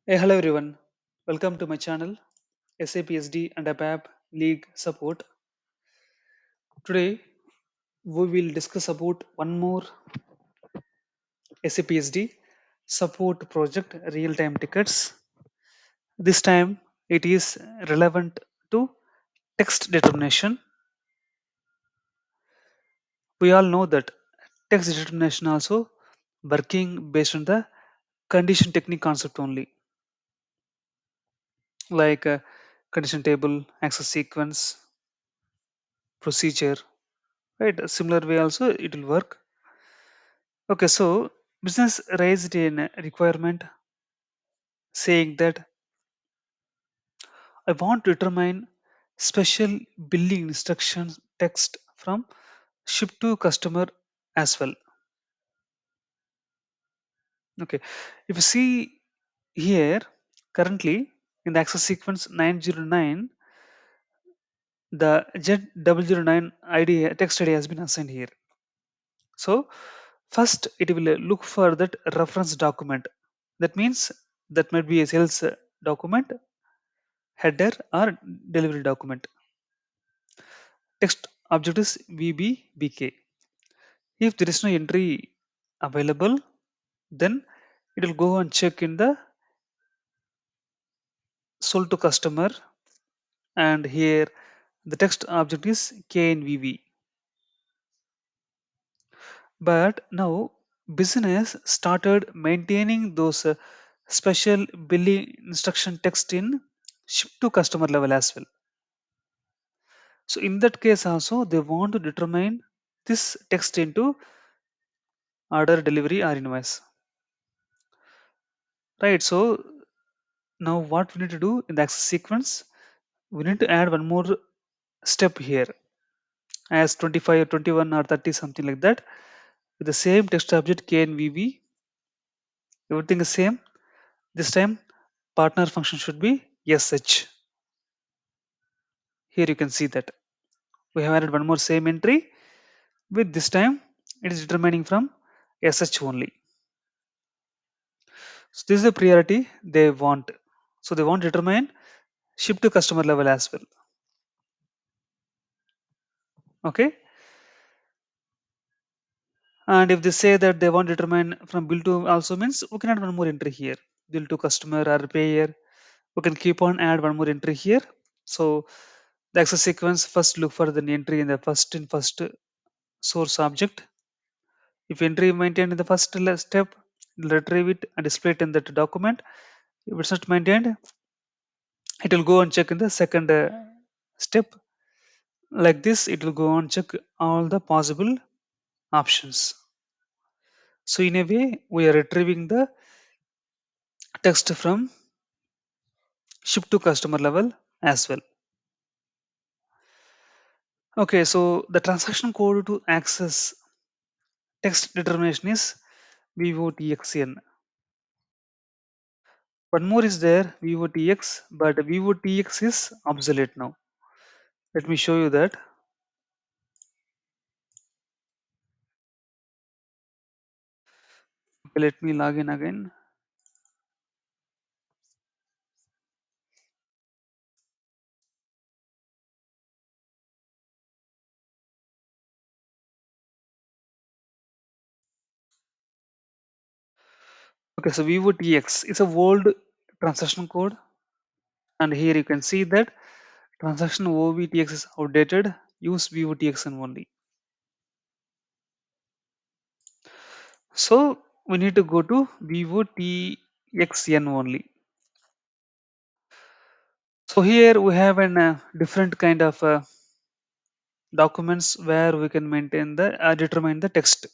Hey, hello everyone. Welcome to my channel SAP SD and ABAP League Support. Today we will discuss about one more SAP SD Support project real-time tickets. This time it is relevant to text determination. We all know that text determination also working based on the condition technique concept only, like condition table, access sequence, procedure. Right, a similar way also it will work. Okay, so business raised a requirement saying that I want to determine special billing instructions text from ship to customer as well. Okay, if you see here currently in the access sequence 909, the Z009 ID text ID has been assigned here. So first it will look for that reference document. That means that might be a sales document, header, or delivery document. Text object is VBBK. If there is no entry available, then it will go and check in the sold to customer, and here the text object is KNVV. But now business started maintaining those special billing instruction text in ship to customer level as well. So in that case also they want to determine this text into order, delivery, or invoice. Right. So now what we need to do in the access sequence, we need to add one more step here as 25 or 21 or 30, something like that, with the same text object knvv. Everything is same. This time partner function should be sh. Here you can see that we have added one more same entry. With this time it is determining from sh only. So this is the priority they want. So they want to determine ship to customer level as well. Okay. And if they say that they want to determine from bill to also, means we can add one more entry here. Bill to customer or payer. We can keep on add one more entry here. So the access sequence first look for the entry in the first source object. If entry maintained in the first step, it will retrieve it and display it in that document. If it's not maintained, it will go and check in the second step. Like this, it will go and check all the possible options. So in a way, we are retrieving the text from ship to customer level as well. Okay, so the transaction code to access text determination is VOTXN. One more is there, VOTX, but VOTX is obsolete now. Let me show you that. Okay, let me log in again. Okay, so VOTX is a old transaction code, and here you can see that transaction OVTX is outdated. Use VOTXN only. So we need to go to VOTXN only. So here we have an different kind of documents where we can maintain the determine the text.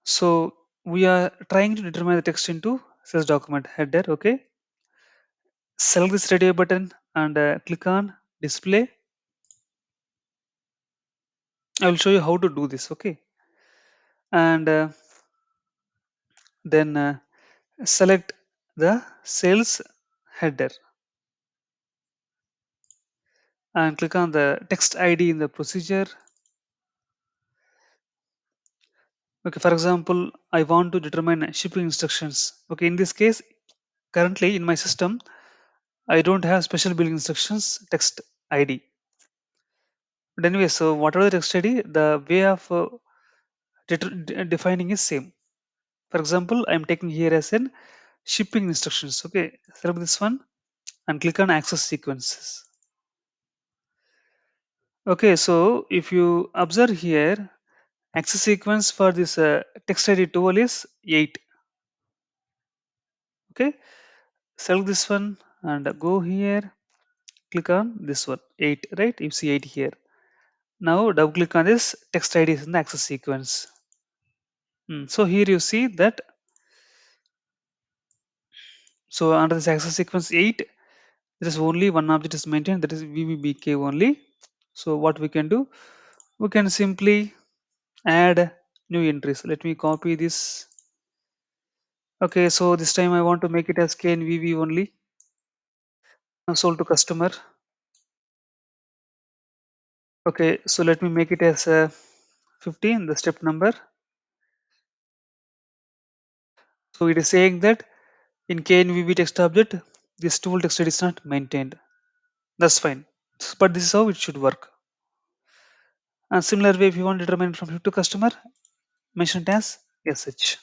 So we are trying to determine the text into sales document header. Okay, select this radio button and click on display. I will show you how to do this. Okay, and then select the sales header and click on the text ID in the procedure. Okay, for example, I want to determine shipping instructions. Okay, in this case, Currently in my system, I don't have special billing instructions text ID. But anyway, so whatever the text ID, the way of defining is same. For example, I'm taking here as an shipping instructions. Okay, select this one and click on access sequences. Okay, so if you observe here, access sequence for this text ID tool is 8. Okay, select this one and go here, click on this one 8, right? You see 8 here. Now double click on this text ID in the access sequence. So here you see that, so under this access sequence 8, there is only one object is maintained, that is VBBK only. So what we can do, we can simply add new entries. Let me copy this. Okay, so this time I want to make it as KNVV only. Now sold to customer. Okay, so let me make it as 15, the step number. So it is saying that in KNVB text object, this tool text is not maintained. That's fine. But this is how it should work. And similar way, if you want to determine from ship to customer, mention it as SH.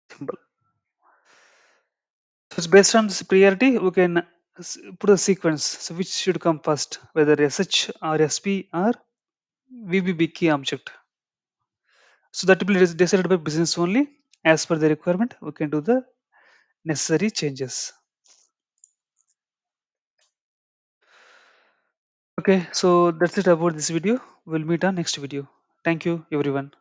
Simple. So it's based on this priority, we can put a sequence. So which should come first, whether SH or SP or VBB key object. So that will be decided by business only. As per the requirement, we can do the necessary changes. Okay, so that's it about this video. We'll meet on next video. Thank you, everyone.